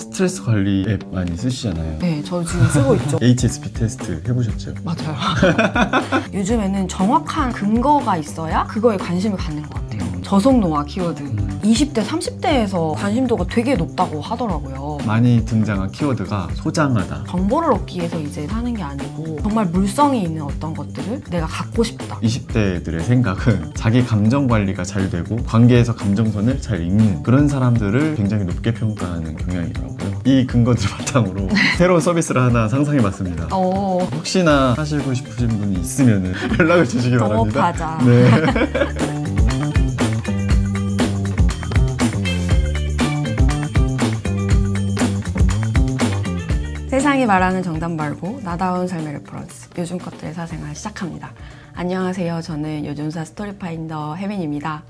스트레스 관리 앱 많이 쓰시잖아요. 네, 저 지금 쓰고 있죠. HSP 테스트 해보셨죠? 맞아요. 요즘에는 정확한 근거가 있어야 그거에 관심을 갖는 것 같아요. 저속노화 키워드 20대, 30대에서 관심도가 되게 높다고 하더라고요. 많이 등장한 키워드가 소장하다. 정보를 얻기 위해서 이제 사는 게 아니고 정말 물성이 있는 어떤 것들을 내가 갖고 싶다. 20대들의 생각은 자기 감정 관리가 잘 되고 관계에서 감정선을 잘 읽는 그런 사람들을 굉장히 높게 평가하는 경향이더라고요. 이 근거들 바탕으로 새로운 서비스를 하나 상상해봤습니다. 혹시나 하시고 싶으신 분이 있으면 연락을 주시기 바랍니다. 동업하자. 네. 세상이 말하는 정답 말고 나다운 삶의 레퍼런스, 요즘 것들의 사생활 시작합니다. 안녕하세요. 저는 요즘사 스토리파인더 혜민입니다.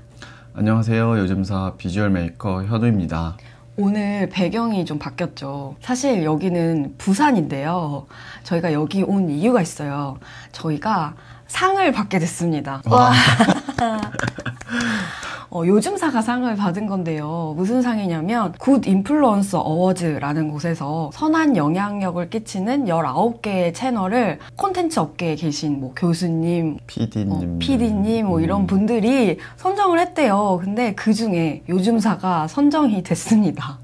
안녕하세요. 요즘사 비주얼 메이커 현우입니다. 오늘 배경이 좀 바뀌었죠. 사실 여기는 부산인데요. 저희가 여기 온 이유가 있어요. 저희가 상을 받게 됐습니다. 와. 요즘사가 상을 받은 건데요. 무슨 상이냐면 굿 인플루언서 어워즈라는 곳에서 선한 영향력을 끼치는 19개의 채널을 콘텐츠 업계에 계신 뭐 교수님, PD님 뭐 이런 분들이 선정을 했대요. 근데 그 중에 요즘사가 선정이 됐습니다.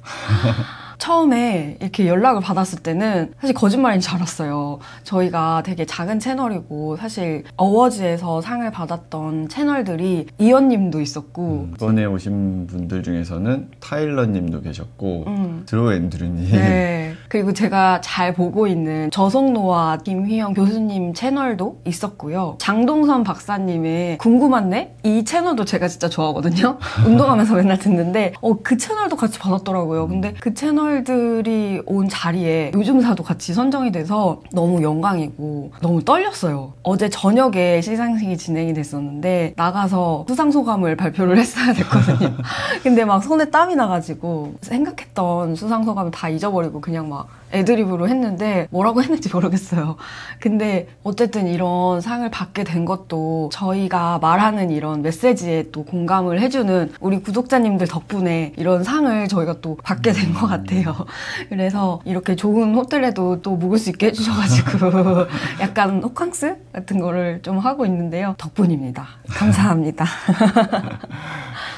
처음에 이렇게 연락을 받았을 때는 사실 거짓말인 줄 알았어요. 저희가 되게 작은 채널이고 사실 어워즈에서 상을 받았던 채널들이 이언님도 있었고 이번에 오신 분들 중에서는 타일러님도 계셨고 드로우 앤드류님, 네. 그리고 제가 잘 보고 있는 저속노화 김휘영 교수님 채널도 있었고요. 장동선 박사님의 궁금한데? 이 채널도 제가 진짜 좋아하거든요. 운동하면서 맨날 듣는데 그 채널도 같이 받았더라고요. 근데 그 채널들이 온 자리에 요즘사도 같이 선정이 돼서 너무 영광이고 너무 떨렸어요. 어제 저녁에 시상식이 진행이 됐었는데 나가서 수상소감을 발표를 했어야 됐거든요. 근데 막 손에 땀이 나가지고 생각했던 수상소감을 다 잊어버리고 그냥 막 애드립으로 했는데 뭐라고 했는지 모르겠어요. 근데 어쨌든 이런 상을 받게 된 것도 저희가 말하는 이런 메시지에 또 공감을 해주는 우리 구독자님들 덕분에 이런 상을 저희가 또 받게 된 것 같아요. 그래서 이렇게 좋은 호텔에도 또 묵을 수 있게 해주셔가지고 약간 호캉스 같은 거를 좀 하고 있는데요. 덕분입니다. 감사합니다.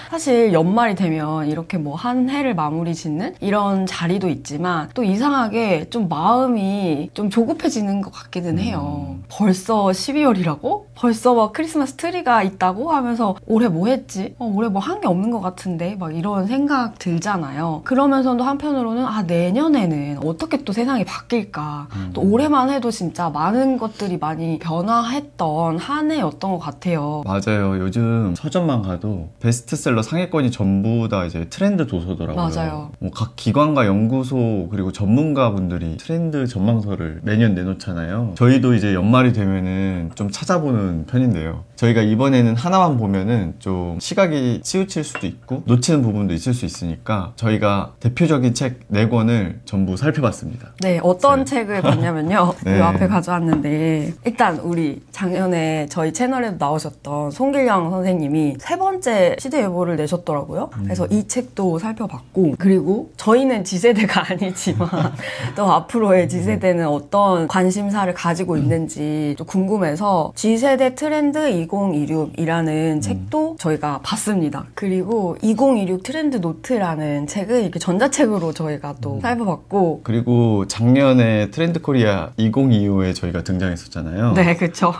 사실 연말이 되면 이렇게 뭐 한 해를 마무리 짓는 이런 자리도 있지만 또 이상하게 좀 마음이 좀 조급해지는 것 같기는 해요. 벌써 12월이라고? 벌써 막 크리스마스 트리가 있다고 하면서 올해 뭐 했지? 올해 뭐 한 게 없는 것 같은데? 막 이런 생각 들잖아요. 그러면서도 한편으로는 내년에는 어떻게 또 세상이 바뀔까? 또 올해만 해도 진짜 많은 것들이 많이 변화했던 한 해였던 것 같아요. 맞아요. 요즘 서점만 가도 베스트셀러 상위권이 전부 다 이제 트렌드 도서더라고요. 맞아요. 각 기관과 연구소 그리고 전문가분들이 트렌드 전망서를 매년 내놓잖아요. 저희도 이제 연말이 되면은 좀 찾아보는 편인데요. 저희가 이번에는 하나만 보면은 좀 시각이 치우칠 수도 있고 놓치는 부분도 있을 수 있으니까 저희가 대표적인 책 4권을 전부 살펴봤습니다. 네, 어떤 책을 봤냐면요. 네. 이 앞에 가져왔는데 일단 우리 작년에 저희 채널에도 나오셨던 송길영 선생님이 3번째 시대예보를 내셨더라고요. 그래서 이 책도 살펴봤고, 그리고 저희는 G세대가 아니지만 또 앞으로의 G세대는 어떤 관심사를 가지고 있는지 좀 궁금해서 G세대 트렌드 2026이라는 책도 저희가 봤습니다. 그리고 2026 트렌드 노트라는 책을 이렇게 전자책으로 저희가 또 살펴봤고, 그리고 작년에 트렌드 코리아 2025에 저희가 등장했었잖아요. 네, 그렇죠.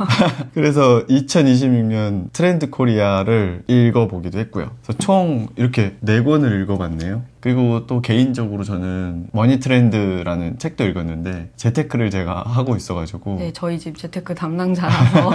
그래서 2026년 트렌드 코리아를 읽어보기도 했고요. 그래서 총 이렇게 4권을 읽어봤네요. 그리고 또 개인적으로 저는 머니 트렌드라는 책도 읽었는데 재테크를 제가 하고 있어가지고 네, 저희 집 재테크 담당자라서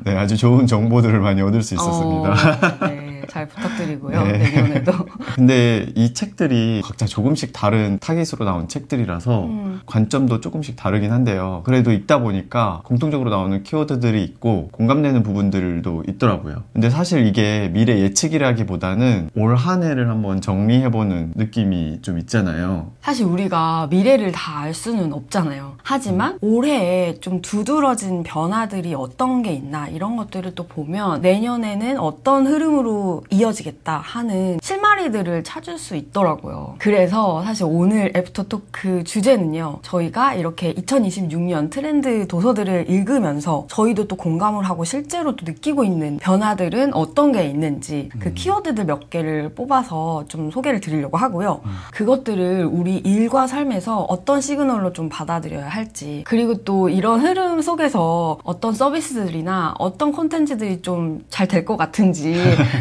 네, 아주 좋은 정보들을 많이 얻을 수 있었습니다. 네, 잘 부탁드리고요. 네. 내년에도. 근데 이 책들이 각자 조금씩 다른 타깃으로 나온 책들이라서 관점도 조금씩 다르긴 한데요. 그래도 읽다 보니까 공통적으로 나오는 키워드들이 있고 공감되는 부분들도 있더라고요. 근데 사실 이게 미래 예측이라기보다는 올 한 해를 한번 정리해보는 느낌이 좀 있잖아요. 사실 우리가 미래를 다 알 수는 없잖아요. 하지만 올해에 좀 두드러진 변화들이 어떤 게 있나 이런 것들을 또 보면 내년에는 어떤 흐름으로 계속 이어지겠다 하는 실마리들을 찾을 수 있더라고요. 그래서 사실 오늘 애프터토크 주제는요. 저희가 이렇게 2026년 트렌드 도서들을 읽으면서 저희도 또 공감을 하고 실제로 또 느끼고 있는 변화들은 어떤 게 있는지 그 키워드들 몇 개를 뽑아서 좀 소개를 드리려고 하고요. 그것들을 우리 일과 삶에서 어떤 시그널로 좀 받아들여야 할지, 그리고 또 이런 흐름 속에서 어떤 서비스들이나 어떤 콘텐츠들이 좀 잘 될 것 같은지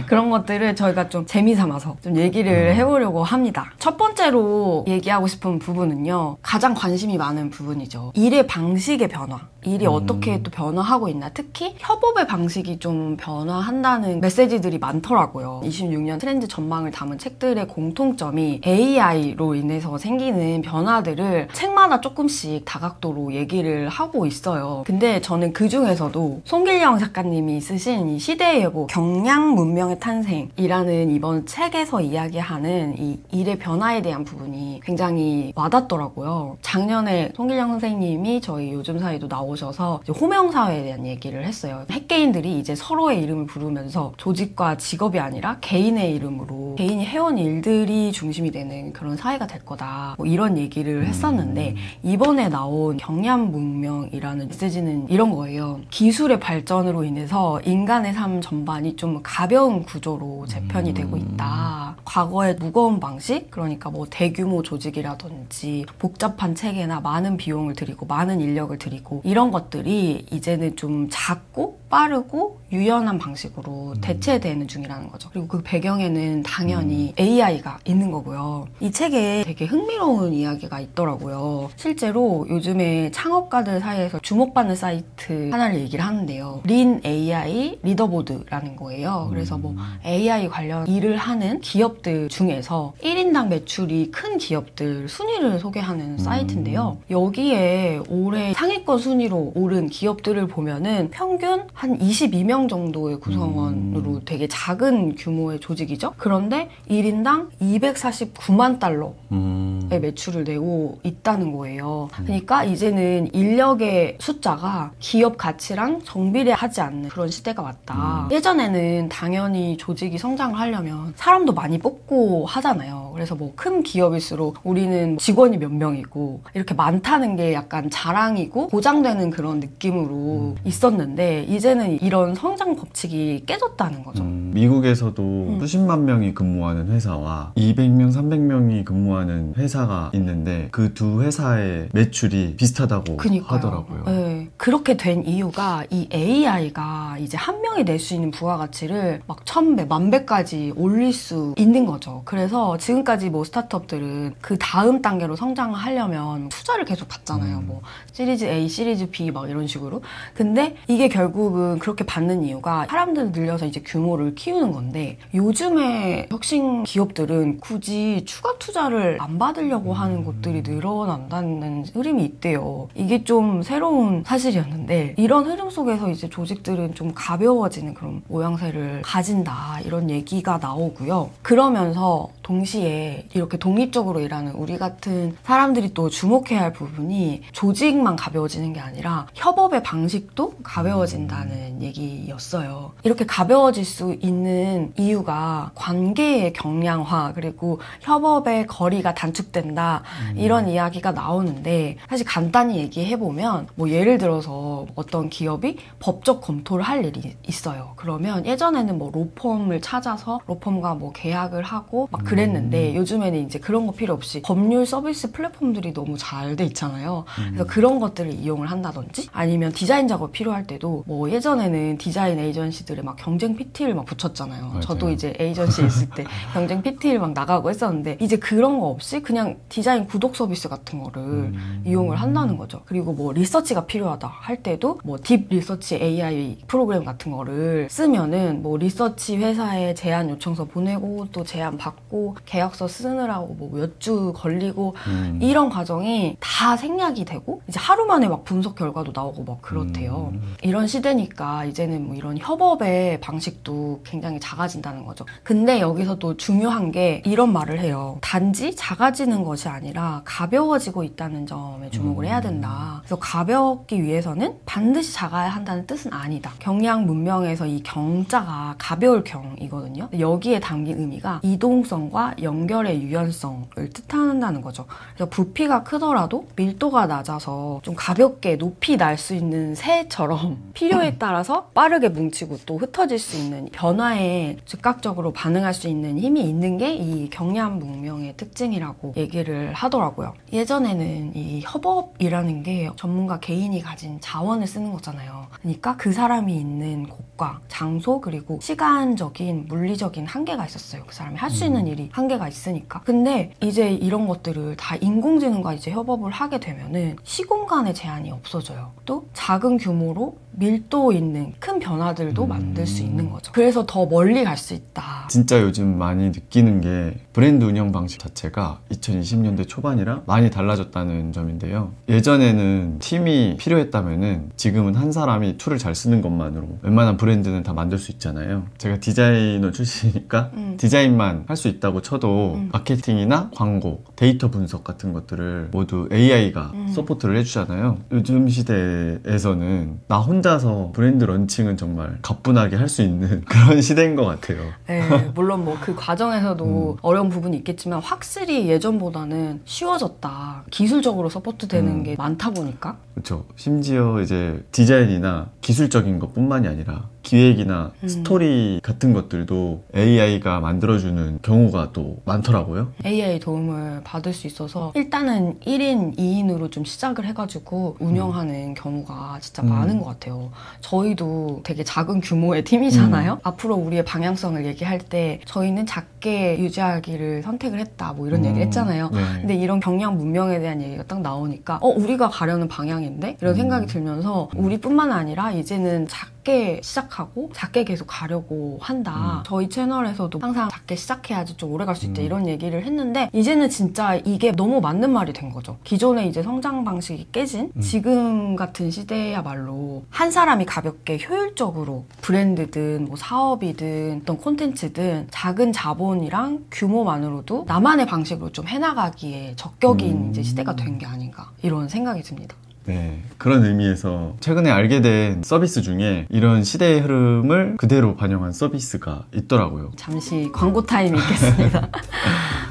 그런 것들을 저희가 좀 재미삼아서 좀 얘기를 해보려고 합니다. 첫 번째로 얘기하고 싶은 부분은요. 가장 관심이 많은 부분이죠. 일의 방식의 변화. 일이 어떻게 또 변화하고 있나. 특히 협업의 방식이 좀 변화한다는 메시지들이 많더라고요. 26년 트렌드 전망을 담은 책들의 공통점이 AI로 인해서 생기는 변화들을 책마다 조금씩 다각도로 얘기를 하고 있어요. 근데 저는 그 중에서도 송길영 작가님이 쓰신 이 시대의 예보 경량 문명의 탄생이라는 이번 책에서 이야기하는 이 일의 변화에 대한 부분이 굉장히 와닿더라고요. 작년에 송길영 선생님이 저희 요즘 사회도 나오셔서 이제 호명사회에 대한 얘기를 했어요. 핵개인들이 이제 서로의 이름을 부르면서 조직과 직업이 아니라 개인의 이름으로 개인이 해온 일들이 중심이 되는 그런 사회가 될 거다. 뭐 이런 얘기를 했었는데 이번에 나온 경량 문명이라는 메시지는 이런 거예요. 기술의 발전으로 인해서 인간의 삶 전반이 좀 가벼운 구조로 재편이 되고 있다. 과거의 무거운 방식, 그러니까 뭐 대규모 조직이라든지 복잡한 체계나 많은 비용을 들이고 많은 인력을 들이고 이런 것들이 이제는 좀 작고 빠르고 유연한 방식으로 대체되는 중이라는 거죠. 그리고 그 배경에는 당연히 AI가 있는 거고요. 이 책에 되게 흥미로운 이야기가 있더라고요. 실제로 요즘에 창업가들 사이에서 주목받는 사이트 하나를 얘기를 하는데요. 린 AI 리더보드라는 거예요. 그래서 뭐 AI 관련 일을 하는 기업들 중에서 1인당 매출이 큰 기업들 순위를 소개하는 사이트인데요. 여기에 올해 상위권 순위로 오른 기업들을 보면은 평균 한 22명 정도의 구성원으로 되게 작은 규모의 조직이죠. 그런데 1인당 249만 달러의 매출을 내고 있다는 거예요. 그러니까 이제는 인력의 숫자가 기업 가치랑 정비례하지 않는 그런 시대가 왔다. 예전에는 당연히 조직이 성장을 하려면 사람도 많이 뽑고 하잖아요. 그래서 뭐 큰 기업일수록 우리는 직원이 몇 명이고 이렇게 많다는 게 약간 자랑이고 보장되는 그런 느낌으로 있었는데 이제는 이런 성장 법칙이 깨졌다는 거죠. 미국에서도 수십만 명이 근무하는 회사와 200명, 300명이 근무하는 회사가 있는데 그 두 회사의 매출이 비슷하다고 그러니까요. 하더라고요. 네. 그렇게 된 이유가 이 AI가 이제 한 명이 낼 수 있는 부가가치를 막 1000배, 1000배까지 올릴 수 있는 거죠. 그래서 지금까지 뭐 스타트업들은 그 다음 단계로 성장을 하려면 투자를 계속 받잖아요. 뭐 시리즈 A, 시리즈 B 막 이런 식으로. 근데 이게 결국은 그렇게 받는 이유가 사람들 늘려서 이제 규모를 키우는 건데 요즘에 혁신 기업들은 굳이 추가 투자를 안 받으려고 하는 곳들이 늘어난다는 흐름이 있대요. 이게 좀 새로운 사실이었는데 이런 흐름 속에서 이제 조직들은 좀 가벼워지는 그런 모양새를 가진다 이런 얘기가 나오고요. 그러면서 동시에 이렇게 독립적으로 일하는 우리 같은 사람들이 또 주목해야 할 부분이 조직만 가벼워지는 게 아니라 협업의 방식도 가벼워진다는 얘기였어요. 이렇게 가벼워질 수 있는 이유가 관계의 경량화 그리고 협업의 거리가 단축된다 이런 이야기가 나오는데 사실 간단히 얘기해보면 뭐 예를 들어서 어떤 기업이 법적 검토를 할 일이 있어요. 그러면 예전에는 뭐 로펌을 찾아서 로펌과 뭐 계약을 하고 막 그랬는데 요즘에는 이제 그런 거 필요 없이 법률 서비스 플랫폼들이 너무 잘 돼 있잖아요. 그래서 그런 것들을 이용을 한다든지 아니면 디자인 작업 필요할 때도 뭐 예전에는 디자인 에이전시들에 막 경쟁 PT를 막 붙였잖아요. 맞아요. 저도 이제 에이전시에 있을 때 경쟁 PT를 막 나가고 했었는데 이제 그런 거 없이 그냥 디자인 구독 서비스 같은 거를 이용을 한다는 거죠. 그리고 뭐 리서치가 필요하다 할 때도 뭐 딥 리서치 AI 프로그램 같은 거를 쓰면은 뭐 리서치 회사에 제안 요청서 보내고 또 제안 받고 하고 계약서 쓰느라고 뭐 몇 주 걸리고 이런 과정이 다 생략이 되고 이제 하루 만에 막 분석 결과도 나오고 막 그렇대요. 이런 시대니까 이제는 뭐 이런 협업의 방식도 굉장히 작아진다는 거죠. 근데 여기서 또 중요한 게 이런 말을 해요. 단지 작아지는 것이 아니라 가벼워지고 있다는 점에 주목을 해야 된다. 그래서 가볍기 위해서는 반드시 작아야 한다는 뜻은 아니다. 경량 문명에서 이 경자가 가벼울 경이거든요. 여기에 담긴 의미가 이동성과 연결의 유연성을 뜻한다는 거죠. 그래서 부피가 크더라도 밀도가 낮아서 좀 가볍게 높이 날 수 있는 새처럼 필요에 따라서 빠르게 뭉치고 또 흩어질 수 있는 변화에 즉각적으로 반응할 수 있는 힘이 있는 게 이 경량 문명의 특징이라고 얘기를 하더라고요. 예전에는 이 협업이라는 게 전문가 개인이 가진 자원을 쓰는 거잖아요. 그러니까 그 사람이 있는 곳과 장소 그리고 시간적인 물리적인 한계가 있었어요. 그 사람이 할 수 있는 일이 한계가 있으니까. 근데 이제 이런 것들을 다 인공지능과 이제 협업을 하게 되면은 시공간의 제한이 없어져요. 또 작은 규모로 밀도 있는 큰 변화들도 만들 수 있는 거죠. 그래서 더 멀리 갈 수 있다. 진짜 요즘 많이 느끼는 게 브랜드 운영 방식 자체가 2020년대 초반이랑 많이 달라졌다는 점인데요. 예전에는 팀이 필요했다면은 지금은 한 사람이 툴을 잘 쓰는 것만으로 웬만한 브랜드는 다 만들 수 있잖아요. 제가 디자이너 출신이니까 디자인만 할 수 있다고 쳐도 마케팅이나 광고, 데이터 분석 같은 것들을 모두 AI가 서포트를 해주잖아요. 요즘 시대에서는 나 혼자서 브랜드 런칭은 정말 가뿐하게 할 수 있는 그런 시대인 것 같아요. 네, 물론 뭐 그 과정에서도 어려운 부분이 있겠지만 확실히 예전보다는 쉬워졌다. 기술적으로 서포트되는 게 많다 보니까. 그렇죠. 심지어 이제 디자인이나 기술적인 것뿐만이 아니라 기획이나 스토리 같은 것들도 AI가 만들어주는 경우가 또 많더라고요. AI 도움을 받을 수 있어서 일단은 1인, 2인으로 좀 시작을 해가지고 운영하는 경우가 진짜 많은 것 같아요. 저희도 되게 작은 규모의 팀이잖아요. 앞으로 우리의 방향성을 얘기할 때 저희는 작게 유지하기를 선택을 했다 뭐 이런 얘기를 했잖아요. 네. 근데 이런 경량 문명에 대한 얘기가 딱 나오니까 우리가 가려는 방향인데? 이런 생각이 들면서 우리뿐만 아니라 이제는 작게 시작하고 작게 계속 가려고 한다. 저희 채널에서도 항상 작게 시작해야지 좀 오래 갈 수 있다 이런 얘기를 했는데 이제는 진짜 이게 너무 맞는 말이 된 거죠. 기존의 이제 성장 방식이 깨진 지금 같은 시대야말로 한 사람이 가볍게 효율적으로 브랜드든 뭐 사업이든 어떤 콘텐츠든 작은 자본이랑 규모만으로도 나만의 방식으로 좀 해나가기에 적격인 이제 시대가 된 게 아닌가 이런 생각이 듭니다. 네, 그런 의미에서 최근에 알게 된 서비스 중에 이런 시대의 흐름을 그대로 반영한 서비스가 있더라고요. 잠시 광고 타임이 있겠습니다.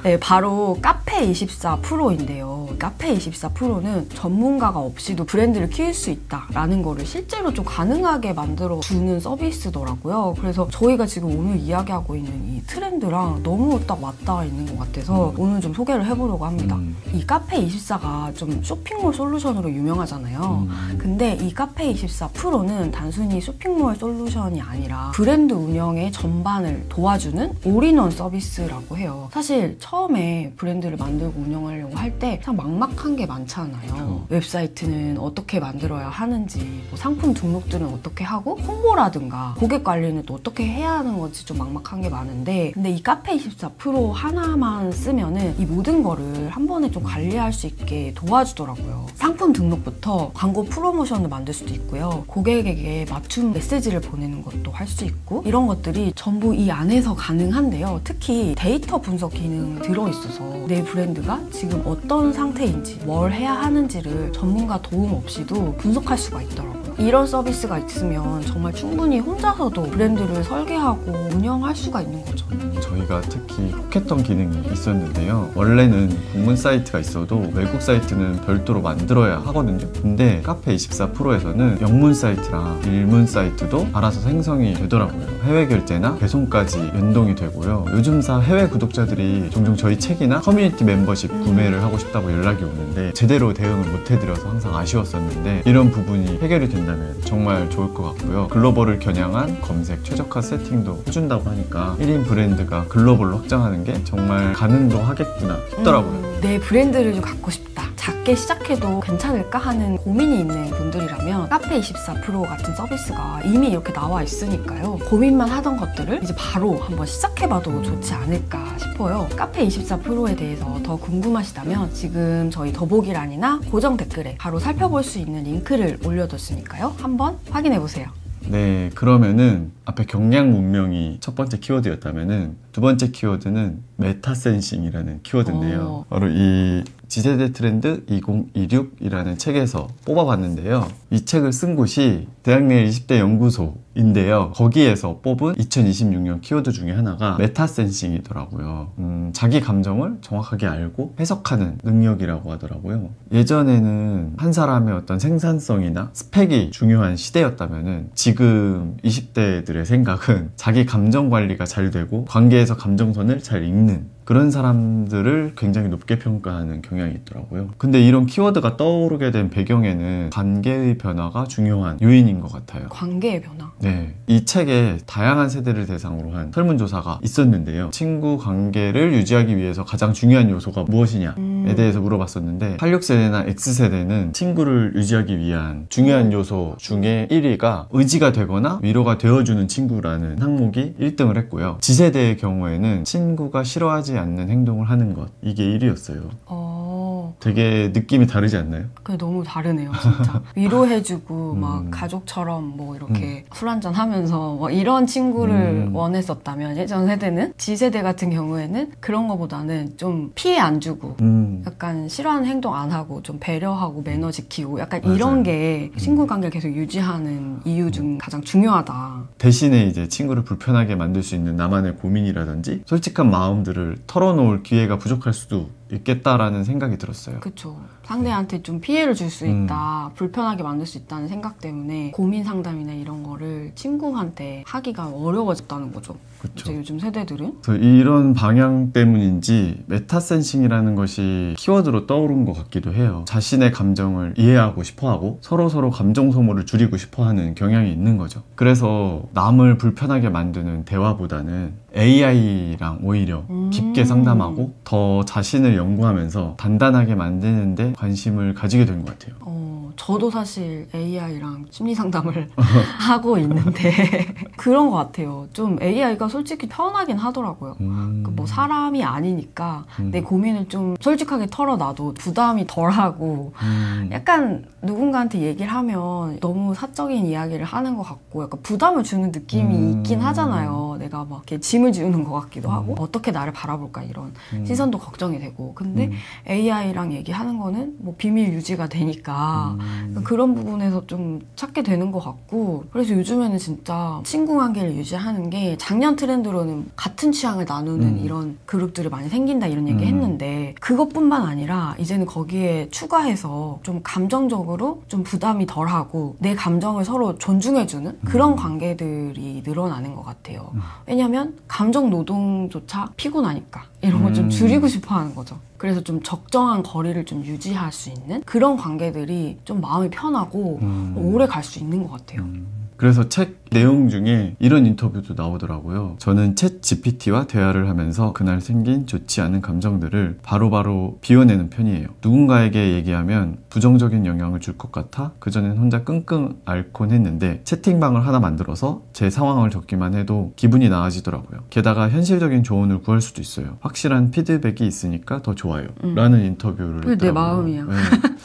네, 바로 카페24 프로인데요. 카페24 프로는 전문가가 없이도 브랜드를 키울 수 있다라는 거를 실제로 좀 가능하게 만들어 주는 서비스더라고요. 그래서 저희가 지금 오늘 이야기하고 있는 이 트렌드랑 너무 딱 맞닿아 있는 것 같아서 오늘 좀 소개를 해보려고 합니다. 이 카페24가 좀 쇼핑몰 솔루션으로 유명하잖아요. 근데 이 카페24 프로는 단순히 쇼핑몰 솔루션이 아니라 브랜드 운영의 전반을 도와주는 올인원 서비스라고 해요. 사실 처음에 브랜드를 만들고 운영하려고 할 때 참 막막한 게 많잖아요. 웹사이트는 어떻게 만들어야 하는지, 뭐 상품 등록들은 어떻게 하고 홍보라든가 고객 관리는 또 어떻게 해야 하는 건지 좀 막막한 게 많은데 근데 이 카페24 프로 하나만 쓰면은 이 모든 거를 한 번에 좀 관리할 수 있게 도와주더라고요. 상품 등록부터 광고 프로모션을 만들 수도 있고요. 고객에게 맞춤 메시지를 보내는 것도 할 수 있고 이런 것들이 전부 이 안에서 가능한데요. 특히 데이터 분석 기능이 들어있어서 내 브랜드가 지금 어떤 상태인지 뭘 해야 하는지를 전문가 도움 없이도 분석할 수가 있더라고요. 이런 서비스가 있으면 정말 충분히 혼자서도 브랜드를 설계하고 운영할 수가 있는 거죠. 저희가 특히 혹했던 기능이 있었는데요. 원래는 국문 사이트가 있어도 외국 사이트는 별도로 만들어야 하거든요. 근데 카페24 프로에서는 영문 사이트랑 일문 사이트도 알아서 생성이 되더라고요. 해외 결제나 배송까지 연동이 되고요. 요즘사 해외 구독자들이 종종 저희 책이나 커뮤니티 멤버십 구매를 하고 싶다고 연락이 오는데 제대로 대응을 못 해드려서 항상 아쉬웠었는데 이런 부분이 해결이 된다면 정말 좋을 것 같고요. 글로벌을 겨냥한 검색, 최적화 세팅도 해준다고 하니까 1인 브랜드가 글로벌로 확장하는 게 정말 가능도 하겠구나 싶더라고요. 내 브랜드를 좀 갖고 싶다. 작게 시작해도 괜찮을까 하는 고민이 있는 분들이라면 카페24 프로 같은 서비스가 이미 이렇게 나와 있으니까요. 고민만 하던 것들을 이제 바로 한번 시작해봐도 좋지 않을까 싶어요. 카페24 프로에 대해서 더 궁금하시다면 지금 저희 더보기란이나 고정 댓글에 바로 살펴볼 수 있는 링크를 올려뒀으니까요. 한번 확인해보세요. 네, 그러면은 앞에 경량 문명이 첫 번째 키워드였다면은 두 번째 키워드는 메타센싱이라는 키워드인데요. 바로 이 지세대 트렌드 2026이라는 책에서 뽑아봤는데요. 이 책을 쓴 곳이 대학내 20대 연구소인데요. 거기에서 뽑은 2026년 키워드 중에 하나가 메타센싱이더라고요. 자기 감정을 정확하게 알고 해석하는 능력이라고 하더라고요. 예전에는 한 사람의 어떤 생산성이나 스펙이 중요한 시대였다면은 지금 20대들의 생각은 자기 감정 관리가 잘 되고 관계에서 감정선을 잘 읽는 그런 사람들을 굉장히 높게 평가하는 경향이 있더라고요. 근데 이런 키워드가 떠오르게 된 배경에는 관계의 변화가 중요한 요인인 것 같아요. 관계의 변화? 네. 이 책에 다양한 세대를 대상으로 한 설문조사가 있었는데요. 친구 관계를 유지하기 위해서 가장 중요한 요소가 무엇이냐에 대해서 물어봤었는데 86세대나 X세대는 친구를 유지하기 위한 중요한 요소 중에 1위가 의지가 되거나 위로가 되어주는 친구라는 항목이 1등을 했고요. G세대의 경우에는 친구가 싫어하지 않는 행동을 하는 것, 이게 1위였어요. 되게 느낌이 다르지 않나요? 그게 너무 다르네요, 진짜. 위로해주고 막 가족처럼 뭐 이렇게 술 한잔 하면서 뭐 이런 친구를 원했었다면 예전 세대는 G세대 같은 경우에는 그런 거보다는 좀 피해 안 주고 약간 싫어하는 행동 안 하고 좀 배려하고 매너 지키고 약간 맞아요. 이런 게 친구 관계를 계속 유지하는 이유 중 가장 중요하다. 대신에 이제 친구를 불편하게 만들 수 있는 나만의 고민이라든지 솔직한 마음들을 털어놓을 기회가 부족할 수도 있겠다라는 생각이 들었어요. 그쵸. 상대한테 좀 피해를 줄 수 있다, 불편하게 만들 수 있다는 생각 때문에 고민 상담이나 이런 거를 친구한테 하기가 어려워졌다는 거죠. 그쵸. 요즘 세대들은. 그래서 이런 방향 때문인지 메타센싱이라는 것이 키워드로 떠오른 것 같기도 해요. 자신의 감정을 이해하고 싶어하고 서로 감정 소모를 줄이고 싶어하는 경향이 있는 거죠. 그래서 남을 불편하게 만드는 대화보다는 AI랑 오히려 깊게 상담하고 더 자신을 연구하면서 단단하게 만드는데 관심을 가지게 된 것 같아요. 저도 사실 AI랑 심리 상담을 하고 있는데 그런 것 같아요. 좀 AI가 솔직히 편하긴 하더라고요. 뭐 사람이 아니니까 내 고민을 좀 솔직하게 털어놔도 부담이 덜하고 약간 누군가한테 얘기를 하면 너무 사적인 이야기를 하는 것 같고 약간 부담을 주는 느낌이 있긴 하잖아요. 내가 막 이렇게 짐을 지우는 것 같기도 하고 어떻게 나를 바라볼까 이런 시선도 걱정이 되고 근데 AI랑 얘기하는 거는 뭐 비밀 유지가 되니까 그런 부분에서 좀 찾게 되는 것 같고 그래서 요즘에는 진짜 친구 관계를 유지하는 게 작년 트렌드로는 같은 취향을 나누는 이런 그룹들이 많이 생긴다 이런 얘기 했는데 그것뿐만 아니라 이제는 거기에 추가해서 좀 감정적으로 좀 부담이 덜하고 내 감정을 서로 존중해주는 그런 관계들이 늘어나는 것 같아요. 왜냐면 감정 노동조차 피곤하니까 이런 걸 좀 줄이고 싶어 하는 거죠. 그래서 좀 적정한 거리를 좀 유지할 수 있는 그런 관계들이 좀 마음이 편하고 오래 갈 수 있는 것 같아요. 그래서 책 내용 중에 이런 인터뷰도 나오더라고요. 저는 챗 GPT와 대화를 하면서 그날 생긴 좋지 않은 감정들을 바로바로 비워내는 편이에요. 누군가에게 얘기하면 부정적인 영향을 줄 것 같아 그전엔 혼자 끙끙 앓곤 했는데 채팅방을 하나 만들어서 제 상황을 적기만 해도 기분이 나아지더라고요. 게다가 현실적인 조언을 구할 수도 있어요. 확실한 피드백이 있으니까 더 좋아요. 라는 인터뷰를 그게 했더라고요. 내 마음이야. 네.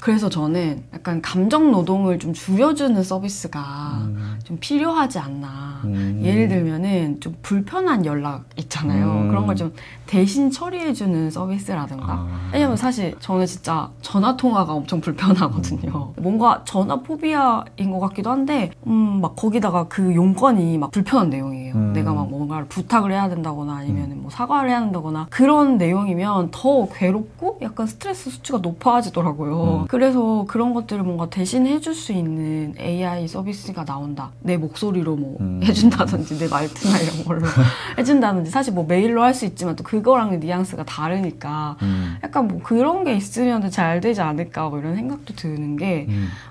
그래서 저는 약간 감정 노동을 좀 줄여주는 서비스가 좀 필요하지 않나. 예를 들면은 좀 불편한 연락 있잖아요. 그런 걸 좀 대신 처리해주는 서비스라든가. 왜냐면 사실 저는 진짜 전화 통화가 엄청 불편하거든요. 뭔가 전화 포비아인 것 같기도 한데, 막 거기다가 그 용건이 막 불편한 내용이에요. 내가 막 뭔가를 부탁을 해야 된다거나 아니면 뭐 사과를 해야 된다거나 그런 내용이면 더 괴롭고 약간 스트레스 수치가 높아지더라고요. 그래서 그런 것들을 뭔가 대신 해줄 수 있는 AI 서비스가 나온다. 내 목소리로 뭐 해준다든지 내 말투나 이런 걸로 해준다든지 사실 뭐 메일로 할 수 있지만 또 그거랑 뉘앙스가 다르니까 약간 뭐 그런 게 있으면 잘 되지 않을까 뭐 이런 생각도 드는 게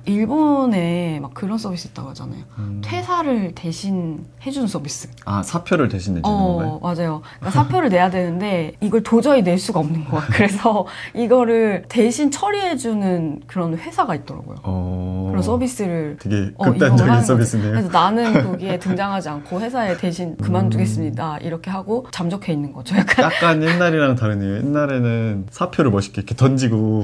일본에 막 그런 서비스 있다고 하잖아요. 퇴사를 대신 해주는 서비스. 아, 사표를 대신 내주는 건가요? 맞아요. 그러니까 사표를 내야 되는데 이걸 도저히 낼 수가 없는 거야. 그래서 이거를 대신 처리해주는 그런 회사가 있더라고요. 그런 그런 서비스를 되게 이용을 극단적인 하는 서비스네요. 거죠. 그래서 나는 거기에 등장하지 않고 회사에 대신 그만두겠습니다. 이렇게 하고 잠적해 있는 거죠. 약간 약간 옛날이랑 다르네요. 옛날에는 사표를 멋있게 이렇게 던지고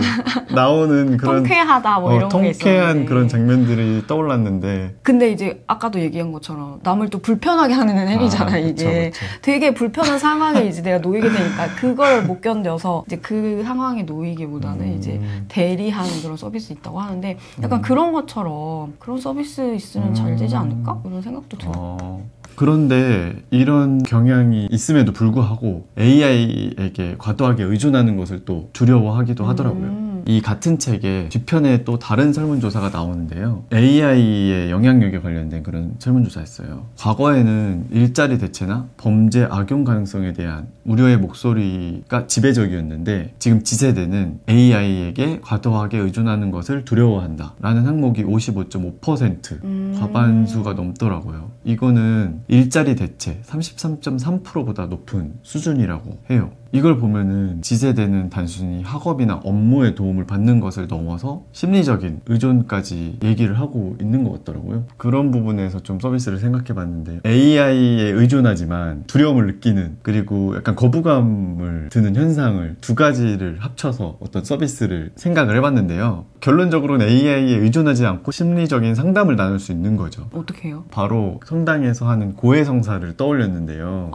나오는 그런 통쾌하다 뭐 이런 게 통쾌한 있었는데 그런 장면들이 떠올랐는데 근데 이제 아까도 얘기한 것처럼 남을 또 불편하게 하는 행위잖아요. 이게 그쵸. 되게 불편한 상황에 이제 내가 놓이게 되니까 그걸 못 견뎌서 이제 그 상황에 놓이기보다는 이제 대리하는 그런 서비스 있다고 하는데 약간 그런 것처럼 그런 서비스 있으면 잘 되지 않을까? 이런 생각도 들어요. 그런데 이런 경향이 있음에도 불구하고 AI에게 과도하게 의존하는 것을 또 두려워하기도 하더라고요. 이 같은 책에 뒤편에 또 다른 설문조사가 나오는데요. AI의 영향력에 관련된 그런 설문조사였어요. 과거에는 일자리 대체나 범죄 악용 가능성에 대한 우려의 목소리가 지배적이었는데 지금 Z세대는 AI에게 과도하게 의존하는 것을 두려워한다 라는 항목이 55.5% 과반수가 넘더라고요. 이거는 일자리 대체 33.3%보다 높은 수준이라고 해요. 이걸 보면은 Z세대는 단순히 학업이나 업무에 도움을 받는 것을 넘어서 심리적인 의존까지 얘기를 하고 있는 것 같더라고요. 그런 부분에서 좀 서비스를 생각해 봤는데 AI에 의존하지만 두려움을 느끼는 그리고 약간 거부감을 드는 현상을 두 가지를 합쳐서 어떤 서비스를 생각을 해봤는데요. 결론적으로는 AI에 의존하지 않고 심리적인 상담을 나눌 수 있는 거죠. 어떻게 해요? 바로 성당에서 하는 고해성사를 떠올렸는데요.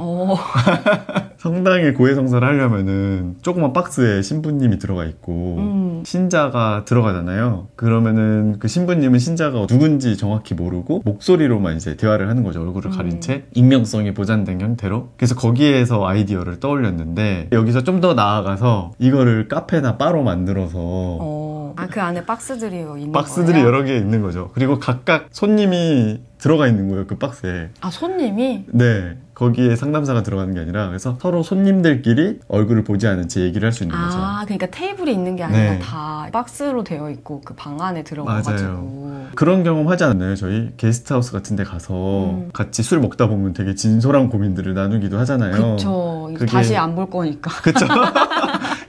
성당에 고해성사를 하려면은 조그만 박스에 신부님이 들어가 있고 신자가 들어가잖아요. 그러면은 그 신부님은 신자가 누군지 정확히 모르고 목소리로만 이제 대화를 하는 거죠. 얼굴을 가린 채 익명성이 보장된 형태로. 그래서 거기에서 아이디어를 떠올렸는데 여기서 좀 더 나아가서 이거를 카페나 바로 만들어서 그 안에 박스들이 있는 박스들이 거예요? 여러 개 있는 거죠. 그리고 각각 손님이 들어가 있는 거예요, 그 박스에. 손님이? 네. 거기에 상담사가 들어가는 게 아니라 그래서 서로 손님들끼리 얼굴을 보지 않은 채 얘기를 할 수 있는 거죠. 그러니까 테이블이 있는 게 아니라 네. 다 박스로 되어 있고 그 방 안에 들어가가지고. 맞아요. 그런 경험 하지 않았나요? 저희 게스트하우스 같은 데 가서 같이 술 먹다 보면 되게 진솔한 고민들을 나누기도 하잖아요. 그쵸. 그게... 다시 안 볼 거니까. 그쵸.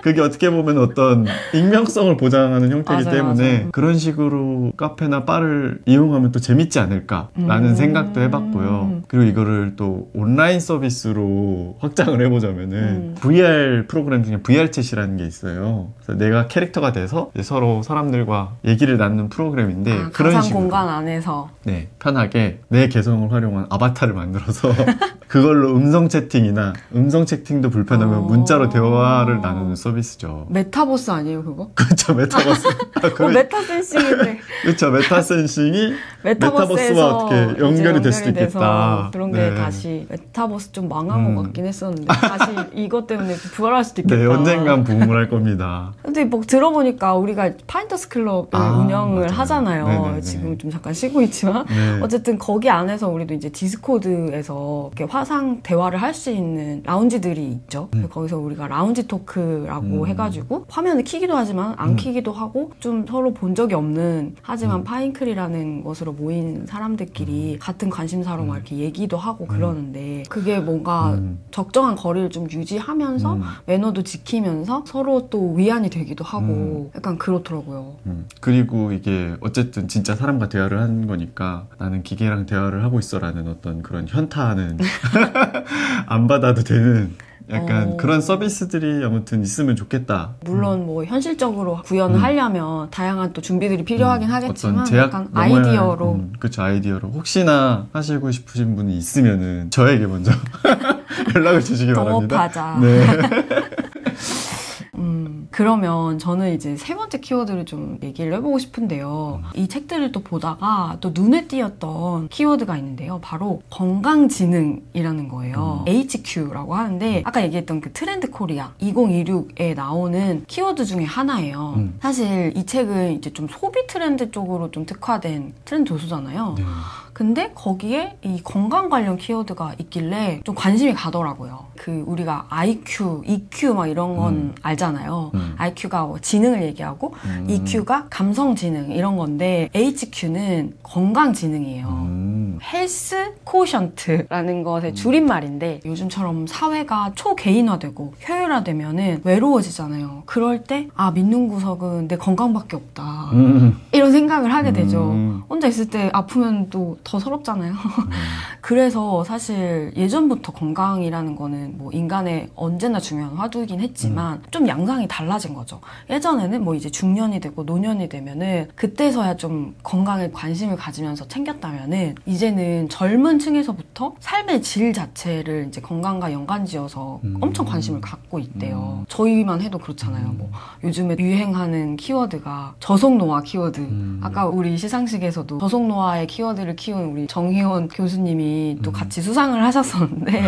그게 어떻게 보면 어떤 익명성을 보장하는 형태이기 때문에 맞아요. 그런 식으로 카페나 바를 이용하면 또 재밌지 않을까라는 생각도 해봤고요. 그리고 이거를 또 온라인 서비스로 확장을 해보자면은 VR 프로그램 중에 VR챗이라는 게 있어요. 그래서 내가 캐릭터가 돼서 이제 서로 사람들과 얘기를 나누는 프로그램인데 그런 가상 식으로 공간 안에서 네, 편하게 내 개성을 활용한 아바타를 만들어서 그걸로 음성 채팅이나 음성 채팅도 불편하면 문자로 대화를 나누는 서비스죠. 메타버스 아니에요 그거? 그렇죠, 메타버스. 메타센싱인데. 그렇죠, 메타센싱이 메타버스와 어떻게 연결이 될 수도 있겠다. 그런 게 다시 메타버스 좀 망한 것 같긴 했었는데 다시 이것 때문에 부활할 수도 있겠다. 네, 언젠간 부흥을 할 겁니다. 근데 뭐 들어보니까 우리가 파인터스 클럽을 운영을 맞아요. 하잖아요. 네네네. 지금 좀 잠깐 쉬고 있지만 네. 어쨌든 거기 안에서 우리도 이제 디스코드에서 이렇게 화상 대화를 할 수 있는 라운지들이 있죠. 거기서 우리가 라운지 토크라고 해가지고 화면을 켜기도 하지만 안 켜기도 하고 좀 서로 본 적이 없는 하지만 파인클이라는 것으로 모인 사람들끼리 같은 관심사로 막 이렇게 얘기도 하고 그러는데 그게 뭔가 적정한 거리를 좀 유지하면서 매너도 지키면서 서로 또 위안이 되기도 하고 약간 그렇더라고요. 그리고 이게 어쨌든 진짜 사람과 대화를 하는 거니까 나는 기계랑 대화를 하고 있어라는 어떤 그런 현타는 안 받아도 되는 약간 그런 서비스들이 아무튼 있으면 좋겠다. 물론 뭐 현실적으로 구현을 하려면 다양한 또 준비들이 필요하긴 하겠지만 어떤 제약 약간 아이디어로 그렇죠, 아이디어로 혹시나 하시고 싶으신 분이 있으면은 저에게 먼저 연락을 주시기 바랍니다. 동업하자. 네. 그러면 저는 이제 세 번째 키워드를 좀 얘기를 해보고 싶은데요. 이 책들을 또 보다가 또 눈에 띄었던 키워드가 있는데요. 바로 건강지능이라는 거예요. HQ라고 하는데 아까 얘기했던 그 트렌드 코리아 2026에 나오는 키워드 중에 하나예요. 사실 이 책은 이제 좀 소비 트렌드 쪽으로 좀 특화된 트렌드 도서잖아요. 네. 근데 거기에 이 건강 관련 키워드가 있길래 좀 관심이 가더라고요. 그 우리가 IQ, EQ 막 이런 건 알잖아요. IQ가 지능을 얘기하고 EQ가 감성 지능 이런 건데 HQ는 건강 지능이에요. 헬스 코션트라는 것의 줄임말인데 요즘처럼 사회가 초개인화되고 효율화되면은 외로워지잖아요. 그럴 때 믿는 구석은 내 건강밖에 없다. 이런 생각을 하게 되죠. 혼자 있을 때 아프면 또 더 서럽잖아요. 그래서 사실 예전부터 건강이라는 거는 뭐 인간의 언제나 중요한 화두이긴 했지만 좀 양상이 달라진 거죠. 예전에는 뭐 이제 중년이 되고 노년이 되면은 그때서야 좀 건강에 관심을 가지면서 챙겼다면은 이제는 젊은 층에서부터 삶의 질 자체를 이제 건강과 연관지어서 엄청 관심을 갖고 있대요. 저희만 해도 그렇잖아요. 뭐 요즘에 유행하는 키워드가 저속노화 키워드. 아까 우리 시상식에서도 저속노화의 키워드를 키운 우리 정희원 교수님이 또 같이 수상을 하셨었는데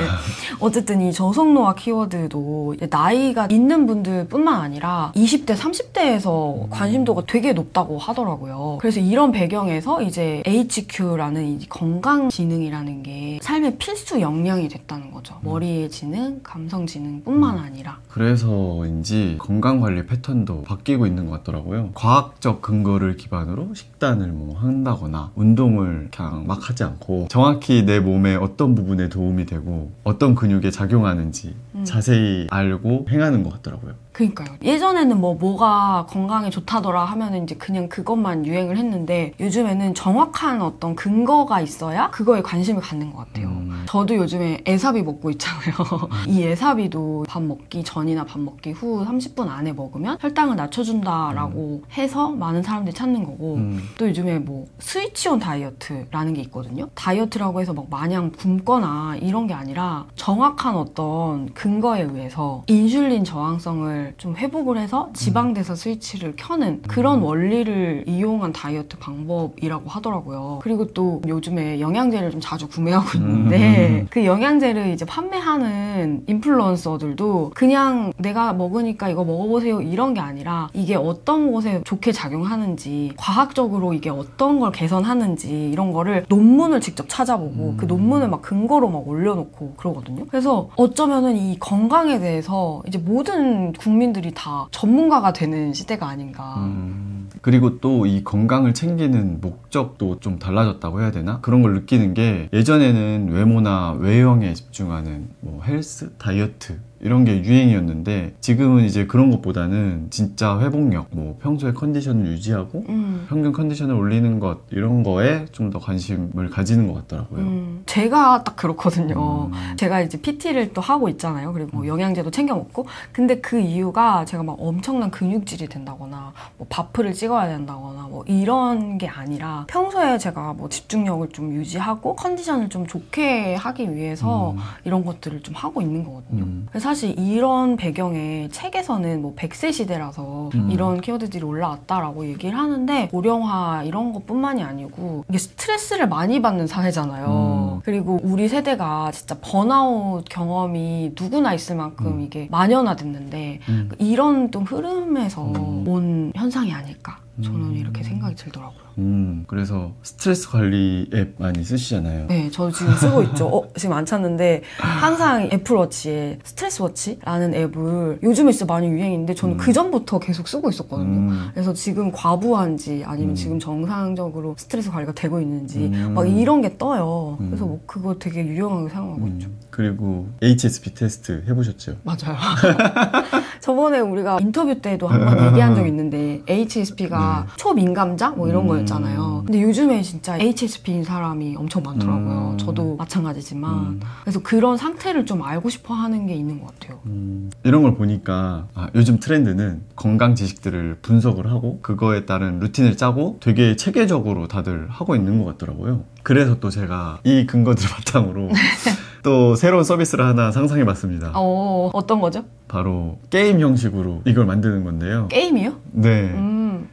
어쨌든 이 저속노화 키워드도 나이가 있는 분들뿐만 아니라 20대, 30대에서 관심도가 되게 높다고 하더라고요. 그래서 이런 배경에서 이제 HQ라는 이 건강지능이라는 게 삶의 필수 역량이 됐다는 거죠. 머리의 지능, 감성 지능뿐만 아니라. 그래서인지 건강관리 패턴도 바뀌고 있는 것 같더라고요. 과학적 근거를 기반으로 식단을 뭐 한다거나 운동을 그냥 막 하지 않고 정확히 내 몸에 어떤 부분에 도움이 되고 어떤 근육에 작용하는지 자세히 알고 행하는 것 같더라고요. 그러니까요. 예전에는 뭐가 건강에 좋다더라 하면은 이제 그냥 그것만 유행을 했는데 요즘에는 정확한 어떤 근거가 있어야 그거에 관심을 갖는 것 같아요. 저도 요즘에 에사비 먹고 있잖아요. 이 에사비도 밥 먹기 전이나 밥 먹기 후 30분 안에 먹으면 혈당을 낮춰준다라고 해서 많은 사람들이 찾는 거고 또 요즘에 뭐 스위치온 다이어트라는 게 있거든요. 다이어트라고 해서 막 마냥 굶거나 이런 게 아니라 정확한 어떤 근거에 의해서 인슐린 저항성을 좀 회복을 해서 지방대사 스위치를 켜는 그런 원리를 이용한 다이어트 방법이라고 하더라고요. 그리고 또 요즘에 영양제를 좀 자주 구매하고 있는데 그 영양제를 이제 판매하는 인플루언서들도 그냥 내가 먹으니까 이거 먹어보세요 이런 게 아니라 이게 어떤 곳에 좋게 작용하는지 과학적으로 이게 어떤 걸 개선하는지 이런 거를 논문을 직접 찾아보고 그 논문을 막 근거로 막 올려놓고 그러거든요. 그래서 어쩌면은 이 건강에 대해서 이제 모든 국민들이 다 전문가가 되는 시대가 아닌가. 그리고 또 이 건강을 챙기는 목적도 좀 달라졌다고 해야 되나? 그런 걸 느끼는 게 예전에는 외모나 외형에 집중하는 뭐 헬스, 다이어트 이런 게 유행이었는데 지금은 이제 그런 것보다는 진짜 회복력, 뭐 평소에 컨디션을 유지하고 평균 컨디션을 올리는 것 이런 거에 좀 더 관심을 가지는 것 같더라고요. 제가 딱 그렇거든요. 제가 이제 PT를 또 하고 있잖아요. 그리고 영양제도 챙겨 먹고 근데 그 이유가 제가 막 엄청난 근육질이 된다거나 뭐 바프를 찍어야 된다거나 뭐 이런 게 아니라 평소에 제가 뭐 집중력을 좀 유지하고 컨디션을 좀 좋게 하기 위해서 이런 것들을 좀 하고 있는 거거든요. 그래서 사실 이런 배경에 책에서는 뭐 100세 시대라서 이런 키워드들이 올라왔다라고 얘기를 하는데 고령화 이런 것뿐만이 아니고 이게 스트레스를 많이 받는 사회잖아요. 그리고 우리 세대가 진짜 번아웃 경험이 누구나 있을 만큼 이게 만연화됐는데 이런 좀 흐름에서 온 현상이 아닐까 저는 이렇게 생각이 들더라고요. 그래서 스트레스 관리 앱 많이 쓰시잖아요. 네, 저 지금 쓰고 있죠. 지금 안 찾는데 항상 애플워치에 스트레스워치라는 앱을 요즘에 진짜 많이 유행인데 저는 그 전부터 계속 쓰고 있었거든요. 그래서 지금 과부한지 아니면 지금 정상적으로 스트레스 관리가 되고 있는지 막 이런 게 떠요. 그래서 뭐 그거 되게 유용하게 사용하고 있죠. 그리고 HSP 테스트 해보셨죠? 맞아요. 저번에 우리가 인터뷰 때도 한번 얘기한 적이 있는데 HSP가 초민감자 뭐 이런 거였잖아요. 근데 요즘에 진짜 HSP인 사람이 엄청 많더라고요. 저도 마찬가지지만 그래서 그런 상태를 좀 알고 싶어 하는 게 있는 것 같아요. 이런 걸 보니까 요즘 트렌드는 건강 지식들을 분석을 하고 그거에 따른 루틴을 짜고 되게 체계적으로 다들 하고 있는 것 같더라고요. 그래서 또 제가 이 근거들을 바탕으로 또 새로운 서비스를 하나 상상해봤습니다. 어떤 거죠? 바로 게임 형식으로 이걸 만드는 건데요. 게임이요? 네.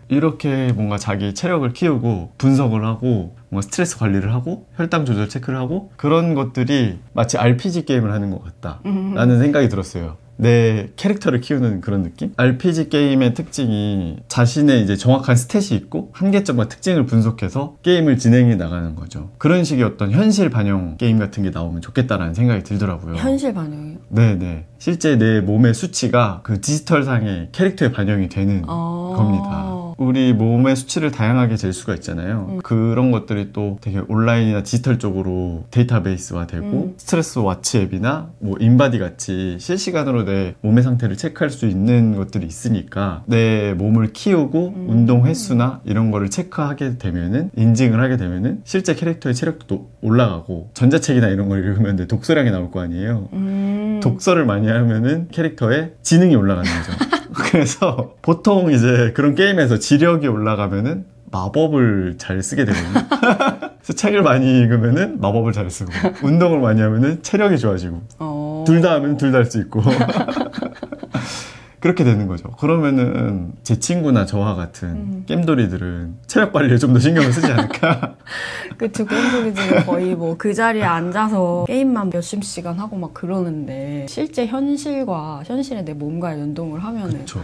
이렇게 뭔가 자기 체력을 키우고 분석을 하고 뭔가 스트레스 관리를 하고 혈당 조절 체크를 하고 그런 것들이 마치 RPG 게임을 하는 것 같다라는 생각이 들었어요. 내 캐릭터를 키우는 그런 느낌? RPG 게임의 특징이 자신의 이제 정확한 스탯이 있고 한계점과 특징을 분석해서 게임을 진행해 나가는 거죠. 그런 식의 어떤 현실 반영 게임 같은 게 나오면 좋겠다라는 생각이 들더라고요. 현실 반영이요? 네네. 실제 내 몸의 수치가 그 디지털상의 캐릭터에 반영이 되는 겁니다. 우리 몸의 수치를 다양하게 잴 수가 있잖아요. 그런 것들이 또 되게 온라인이나 디지털 쪽으로 데이터베이스화 되고 스트레스 와치 앱이나 뭐 인바디 같이 실시간으로 내 몸의 상태를 체크할 수 있는 것들이 있으니까 내 몸을 키우고 운동 횟수나 이런 거를 체크하게 되면은 인증을 하게 되면은 실제 캐릭터의 체력도 올라가고 전자책이나 이런 걸 읽으면 독서량이 나올 거 아니에요. 독서를 많이 하면은 캐릭터의 지능이 올라가는 거죠. 그래서 보통 이제 그런 게임에서 지력이 올라가면은 마법을 잘 쓰게 되거든요. 그래서 책을 많이 읽으면은 마법을 잘 쓰고 운동을 많이 하면은 체력이 좋아지고 둘 다 하면 둘 다 할 수 있고 그렇게 되는 거죠. 그러면은 제 친구나 저와 같은 겜돌이들은 체력 관리에 좀 더 신경을 쓰지 않을까. 그쵸. 겜돌이들은 거의 뭐 그 자리에 앉아서 게임만 몇십 시간 하고 막 그러는데 실제 현실의 내 몸과의 연동을 하면은 그쵸.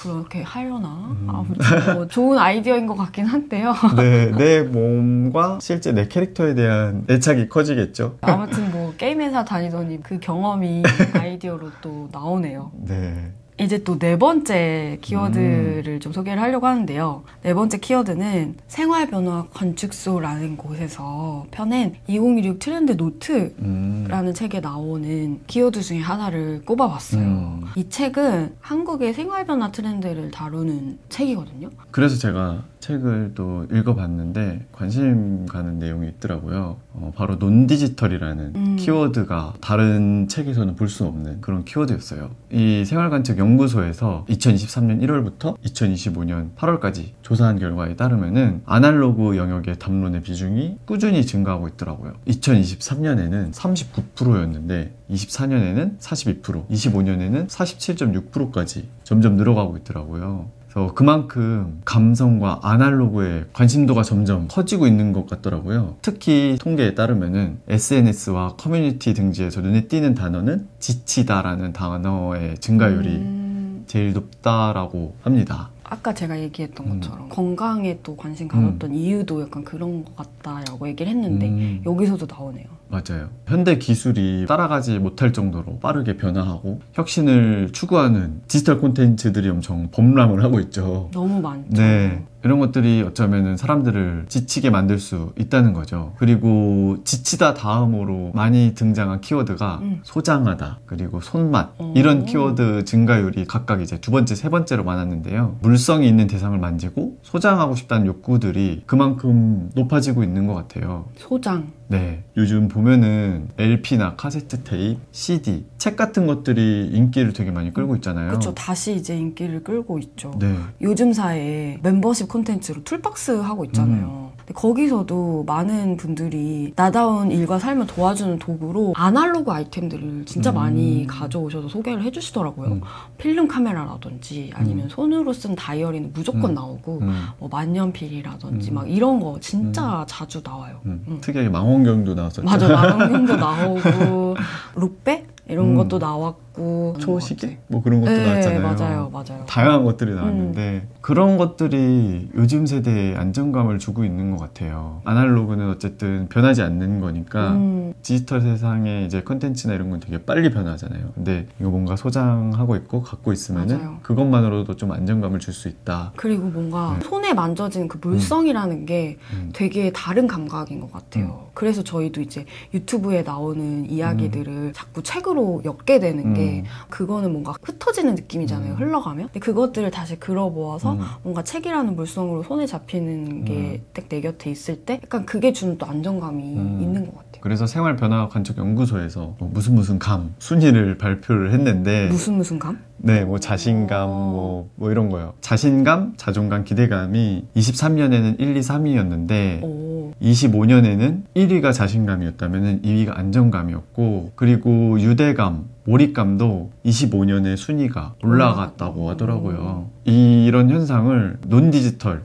그렇게 하려나? 아무튼 뭐 좋은 아이디어인 것 같긴 한데요. 네, 내 몸과 실제 내 캐릭터에 대한 애착이 커지겠죠. 아무튼 뭐 게임 회사 다니더니 그 경험이 아이디어로 또 나오네요. 네. 이제 또 네 번째 키워드를 좀 소개를 하려고 하는데요. 네 번째 키워드는 생활변화 건축소라는 곳에서 펴낸 2016 트렌드 노트라는 책에 나오는 키워드 중에 하나를 꼽아봤어요. 이 책은 한국의 생활변화 트렌드를 다루는 책이거든요. 그래서 제가 책을 또 읽어봤는데 관심 가는 내용이 있더라고요. 바로 논디지털이라는 키워드가 다른 책에서는 볼 수 없는 그런 키워드였어요. 이 생활관측 연구소에서 2023년 1월부터 2025년 8월까지 조사한 결과에 따르면은 아날로그 영역의 담론의 비중이 꾸준히 증가하고 있더라고요. 2023년에는 39%였는데 24년에는 42%, 25년에는 47.6%까지 점점 늘어가고 있더라고요. 그래서 그만큼 감성과 아날로그의 관심도가 점점 커지고 있는 것 같더라고요. 특히 통계에 따르면은 SNS와 커뮤니티 등지에서 눈에 띄는 단어는 지치다라는 단어의 증가율이 제일 높다라고 합니다. 아까 제가 얘기했던 것처럼 건강에 또 관심 가졌던 이유도 약간 그런 것 같다라고 얘기를 했는데 여기서도 나오네요. 맞아요. 현대 기술이 따라가지 못할 정도로 빠르게 변화하고 혁신을 추구하는 디지털 콘텐츠들이 엄청 범람을 하고 있죠. 너무 많죠. 네. 이런 것들이 어쩌면은 사람들을 지치게 만들 수 있다는 거죠. 그리고 지치다 다음으로 많이 등장한 키워드가 소장하다, 그리고 손맛 이런 키워드 증가율이 각각 이제 두 번째, 세 번째로 많았는데요. 물성이 있는 대상을 만지고 소장하고 싶다는 욕구들이 그만큼 높아지고 있는 것 같아요. 소장. 네. 요즘 보면은 LP나 카세트 테이프, CD, 책 같은 것들이 인기를 되게 많이 끌고 있잖아요. 그렇죠. 다시 이제 인기를 끌고 있죠. 네. 요즘 사회에 멤버십 콘텐츠로 툴박스 하고 있잖아요. 근데 거기서도 많은 분들이 나다운 일과 삶을 도와주는 도구로 아날로그 아이템들을 진짜 많이 가져오셔서 소개를 해주시더라고요. 필름 카메라라든지 아니면 손으로 쓴 다이어리는 무조건 나오고 뭐 만년필이라든지 막 이런 거 진짜 자주 나와요. 특이하게 망원경도 나왔었죠. 맞아, 망원경도 나오고 룩백? 이런 것도 나왔고 초시계? 뭐 그런 것도 네, 나왔잖아요. 맞아요. 다양한 것들이 나왔는데 그런 것들이 요즘 세대에 안정감을 주고 있는 것 같아요. 아날로그는 어쨌든 변하지 않는 거니까 디지털 세상에 이제 컨텐츠나 이런 건 되게 빨리 변하잖아요. 근데 이거 뭔가 소장하고 있고 갖고 있으면은 맞아요. 그것만으로도 좀 안정감을 줄 수 있다. 그리고 뭔가 손에 만져지는 그 물성이라는 게 되게 다른 감각인 것 같아요. 그래서 저희도 이제 유튜브에 나오는 이야기들을 자꾸 책으로 엮게 되는 게 그거는 뭔가 흩어지는 느낌이잖아요. 흘러가면. 근데 그것들을 다시 걸어모아서 뭔가 책이라는 물성으로 손에 잡히는 게 딱 내 곁에 있을 때 약간 그게 주는 또 안정감이 있는 것 같아요. 그래서 생활변화관측연구소에서 무슨 감, 순위를 발표를 했는데 무슨 감? 네, 뭐 자신감, 뭐 이런 거요. 자신감, 자존감, 기대감이 23년에는 1, 2, 3위였는데 25년에는 1위가 자신감이었다면 2위가 안정감이었고 그리고 유대감, 몰입감도 25년에 순위가 올라갔다고 하더라고요. 이런 현상을 논디지털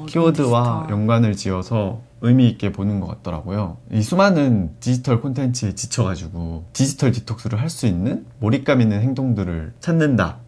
키워드와 연관을 지어서 의미 있게 보는 것 같더라고요. 이 수많은 디지털 콘텐츠에 지쳐가지고 디지털 디톡스를 할 수 있는 몰입감 있는 행동들을 찾는다.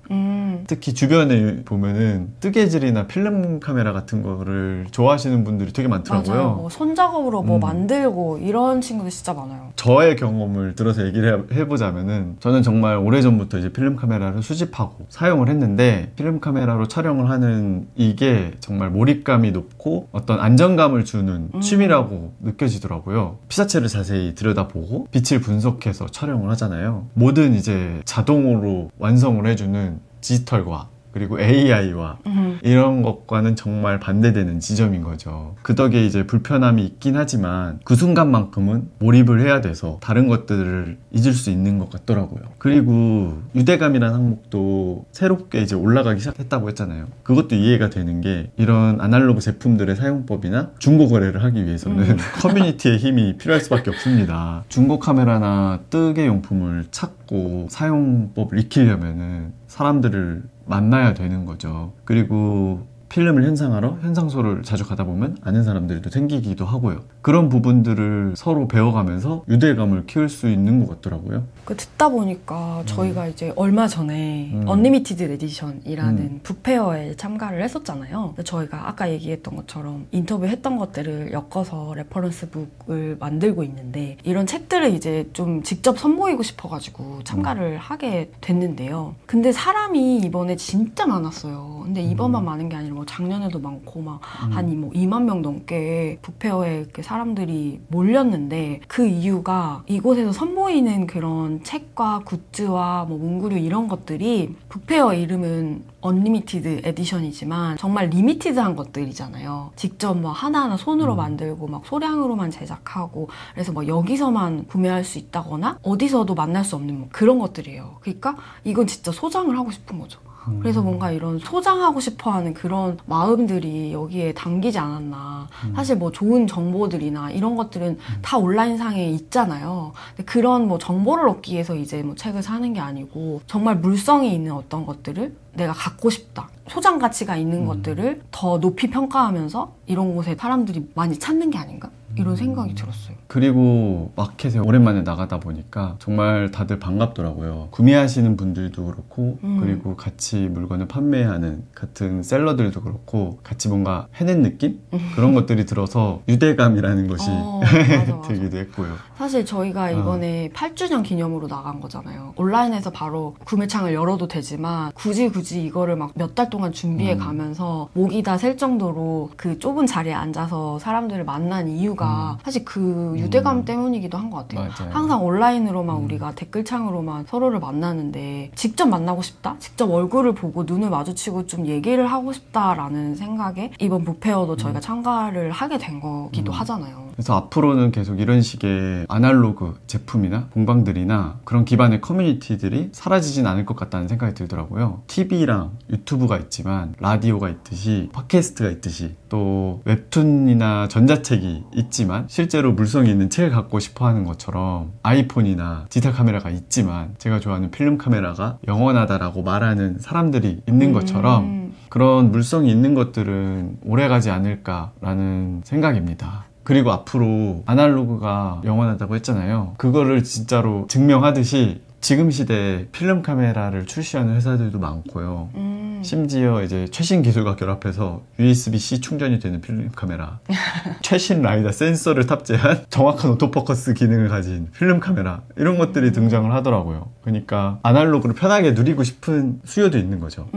특히 주변에 보면은 뜨개질이나 필름 카메라 같은 거를 좋아하시는 분들이 되게 많더라고요. 맞아요. 뭐 손작업으로 뭐 만들고 이런 친구들 진짜 많아요. 저의 경험을 들어서 얘기를 해보자면은 저는 정말 오래전부터 이제 필름 카메라를 수집하고 사용을 했는데 필름 카메라로 촬영을 하는 이게 정말 몰입감이 높고 어떤 안정감을 주는 취미라고 느껴지더라고요. 피사체를 자세히 들여다보고 빛을 분석해서 촬영을 하잖아요. 모든 이제 자동으로 완성을 해주는 디지털과 그리고 AI와 이런 것과는 정말 반대되는 지점인 거죠. 그 덕에 이제 불편함이 있긴 하지만 그 순간만큼은 몰입을 해야 돼서 다른 것들을 잊을 수 있는 것 같더라고요. 그리고 유대감이라는 항목도 새롭게 이제 올라가기 시작했다고 했잖아요. 그것도 이해가 되는 게 이런 아날로그 제품들의 사용법이나 중고 거래를 하기 위해서는 커뮤니티의 힘이 필요할 수밖에 없습니다. 중고 카메라나 뜨개 용품을 찾고 사용법을 익히려면은 사람들을 만나야 되는 거죠. 그리고 필름을 현상하러 현상소를 자주 가다 보면 아는 사람들도 생기기도 하고요. 그런 부분들을 서로 배워가면서 유대감을 키울 수 있는 것 같더라고요. 그 듣다 보니까 저희가 이제 얼마 전에 언리미티드 에디션이라는 북페어에 참가를 했었잖아요. 저희가 아까 얘기했던 것처럼 인터뷰했던 것들을 엮어서 레퍼런스북을 만들고 있는데 이런 책들을 이제 좀 직접 선보이고 싶어가지고 참가를 하게 됐는데요. 근데 사람이 이번에 진짜 많았어요. 근데 이번만 많은 게 아니라 뭐 작년에도 많고 막 한 2만 명 넘게 북페어에 이렇게 사람들이 몰렸는데 그 이유가 이곳에서 선보이는 그런 책과 굿즈와 뭐 문구류 이런 것들이 북페어 이름은 언리미티드 에디션이지만 정말 리미티드한 것들이잖아요. 직접 뭐 하나하나 손으로 만들고 막 소량으로만 제작하고 그래서 뭐 여기서만 구매할 수 있다거나 어디서도 만날 수 없는 뭐 그런 것들이에요. 그러니까 이건 진짜 소장을 하고 싶은 거죠. 그래서 뭔가 이런 소장하고 싶어하는 그런 마음들이 여기에 담기지 않았나. 사실 뭐 좋은 정보들이나 이런 것들은 다 온라인상에 있잖아요. 근데 그런 뭐 정보를 얻기 위해서 이제 뭐 책을 사는 게 아니고 정말 물성이 있는 어떤 것들을 내가 갖고 싶다. 소장 가치가 있는 것들을 더 높이 평가하면서 이런 곳에 사람들이 많이 찾는 게 아닌가? 이런 생각이 들었어요. 그리고 마켓에 오랜만에 나가다 보니까 정말 다들 반갑더라고요. 구매하시는 분들도 그렇고 그리고 같이 물건을 판매하는 같은 셀러들도 그렇고 같이 뭔가 해낸 느낌? 그런 것들이 들어서 유대감이라는 것이 맞아. 들기도 했고요. 사실 저희가 이번에 8주년 기념으로 나간 거잖아요. 온라인에서 바로 구매창을 열어도 되지만 굳이 이거를 막 몇 달 동안 준비해 가면서 목이 다 셀 정도로 그 좁은 자리에 앉아서 사람들을 만난 이유가 사실 그 유대감 때문이기도 한 것 같아요. 맞아요. 항상 온라인으로만 우리가 댓글창으로만 서로를 만나는데 직접 만나고 싶다? 직접 얼굴을 보고 눈을 마주치고 좀 얘기를 하고 싶다라는 생각에 이번 북페어도 저희가 참가를 하게 된 거기도 하잖아요. 그래서 앞으로는 계속 이런 식의 아날로그 제품이나 공방들이나 그런 기반의 커뮤니티들이 사라지진 않을 것 같다는 생각이 들더라고요. TV랑 유튜브가 있지만 라디오가 있듯이 팟캐스트가 있듯이 또 웹툰이나 전자책이 있지만 실제로 물성이 있는 책을 갖고 싶어 하는 것처럼 아이폰이나 디지털 카메라가 있지만 제가 좋아하는 필름 카메라가 영원하다라고 말하는 사람들이 있는 것처럼 그런 물성이 있는 것들은 오래가지 않을까라는 생각입니다. 그리고 앞으로 아날로그가 영원하다고 했잖아요. 그거를 진짜로 증명하듯이 지금 시대에 필름 카메라를 출시하는 회사들도 많고요. 심지어 이제 최신 기술과 결합해서 USB-C 충전이 되는 필름 카메라, 최신 라이다 센서를 탑재한 정확한 오토포커스 기능을 가진 필름 카메라 이런 것들이 등장을 하더라고요. 그러니까 아날로그를 편하게 누리고 싶은 수요도 있는 거죠.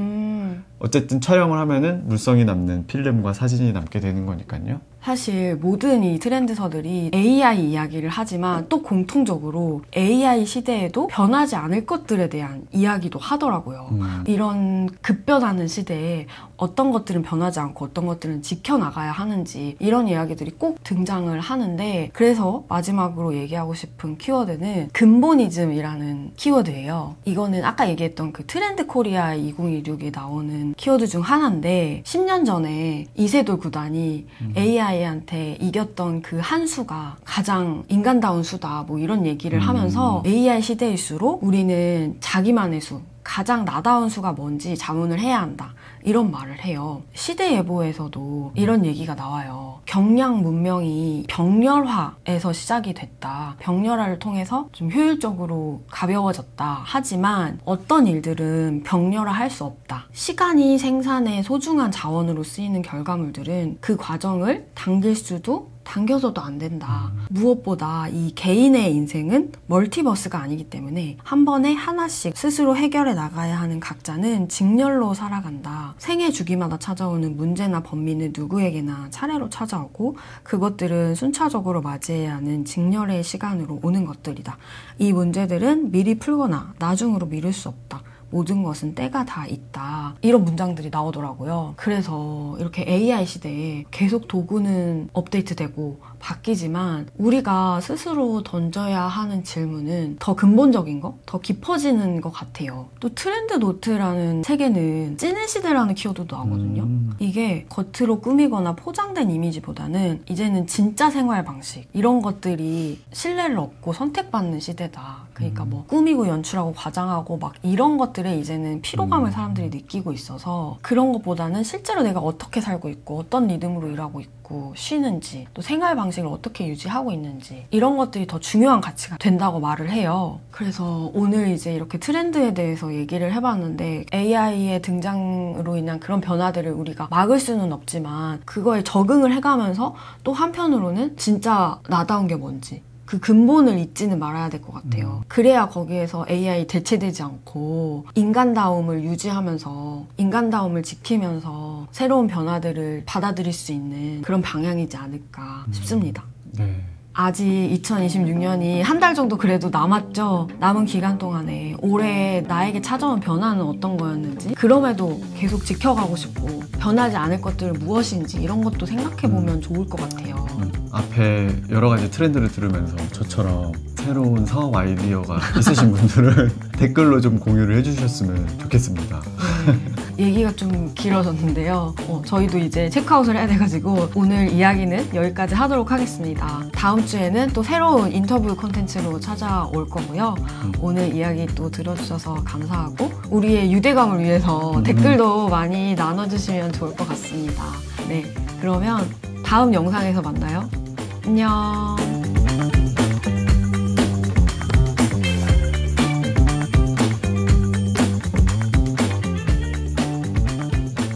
어쨌든 촬영을 하면은 물성이 남는 필름과 사진이 남게 되는 거니까요. 사실 모든 이 트렌드서들이 AI 이야기를 하지만 또 공통적으로 AI 시대에도 변하지 않을 것들에 대한 이야기도 하더라고요. 이런 급변하는 시대에 어떤 것들은 변하지 않고 어떤 것들은 지켜나가야 하는지 이런 이야기들이 꼭 등장을 하는데 그래서 마지막으로 얘기하고 싶은 키워드는 근본이즘이라는 키워드예요. 이거는 아까 얘기했던 그 트렌드 코리아 2016에 나오는 키워드 중 하나인데 10년 전에 이세돌 구단이 AI한테 이겼던 그 한 수가 가장 인간다운 수다 뭐 이런 얘기를 하면서 AI 시대일수록 우리는 자기만의 수 가장 나다운 수가 뭔지 자문을 해야 한다. 이런 말을 해요. 시대예보에서도 이런 얘기가 나와요. 경량 문명이 병렬화에서 시작이 됐다. 병렬화를 통해서 좀 효율적으로 가벼워졌다. 하지만 어떤 일들은 병렬화 할 수 없다. 시간이 생산의 소중한 자원으로 쓰이는 결과물들은 그 과정을 당길 수도 당겨서도 안 된다. 무엇보다 이 개인의 인생은 멀티버스가 아니기 때문에 한 번에 하나씩 스스로 해결해 나가야 하는 각자는 직렬로 살아간다. 생애 주기마다 찾아오는 문제나 범민은 누구에게나 차례로 찾아오고 그것들은 순차적으로 맞이해야 하는 직렬의 시간으로 오는 것들이다. 이 문제들은 미리 풀거나 나중으로 미룰 수 없다. 모든 것은 때가 다 있다. 이런 문장들이 나오더라고요. 그래서 이렇게 AI 시대에 계속 도구는 업데이트되고 바뀌지만 우리가 스스로 던져야 하는 질문은 더 근본적인 거? 더 깊어지는 것 같아요. 또 트렌드 노트라는 책에는 찌는 시대라는 키워드도 나오거든요. 이게 겉으로 꾸미거나 포장된 이미지보다는 이제는 진짜 생활 방식 이런 것들이 신뢰를 얻고 선택받는 시대다. 그러니까 뭐 꾸미고 연출하고 과장하고 막 이런 것들에 이제는 피로감을 사람들이 느끼고 있어서 그런 것보다는 실제로 내가 어떻게 살고 있고 어떤 리듬으로 일하고 있고 쉬는지 또 생활 방식을 어떻게 유지하고 있는지 이런 것들이 더 중요한 가치가 된다고 말을 해요. 그래서 오늘 이제 이렇게 트렌드에 대해서 얘기를 해봤는데 AI의 등장으로 인한 그런 변화들을 우리가 막을 수는 없지만 그거에 적응을 해가면서 또 한편으로는 진짜 나다운 게 뭔지 그 근본을 잊지는 말아야 될 것 같아요. 그래야 거기에서 AI 대체되지 않고 인간다움을 유지하면서 인간다움을 지키면서 새로운 변화들을 받아들일 수 있는 그런 방향이지 않을까 싶습니다. 네. 아직 2026년이 한 달 정도 그래도 남았죠. 남은 기간 동안에 올해 나에게 찾아온 변화는 어떤 거였는지 그럼에도 계속 지켜가고 싶고 변하지 않을 것들은 무엇인지 이런 것도 생각해보면 좋을 것 같아요. 앞에 여러 가지 트렌드를 들으면서 저처럼 새로운 사업 아이디어가 있으신 분들은 댓글로 좀 공유를 해주셨으면 좋겠습니다. 네, 얘기가 좀 길어졌는데요. 저희도 이제 체크아웃을 해야 돼가지고 오늘 이야기는 여기까지 하도록 하겠습니다. 다음 주에는 또 새로운 인터뷰 콘텐츠로 찾아올 거고요. 오늘 이야기 또 들어주셔서 감사하고 우리의 유대감을 위해서 댓글도 많이 나눠주시면 좋을 것 같습니다. 네, 그러면 다음 영상에서 만나요. 안녕.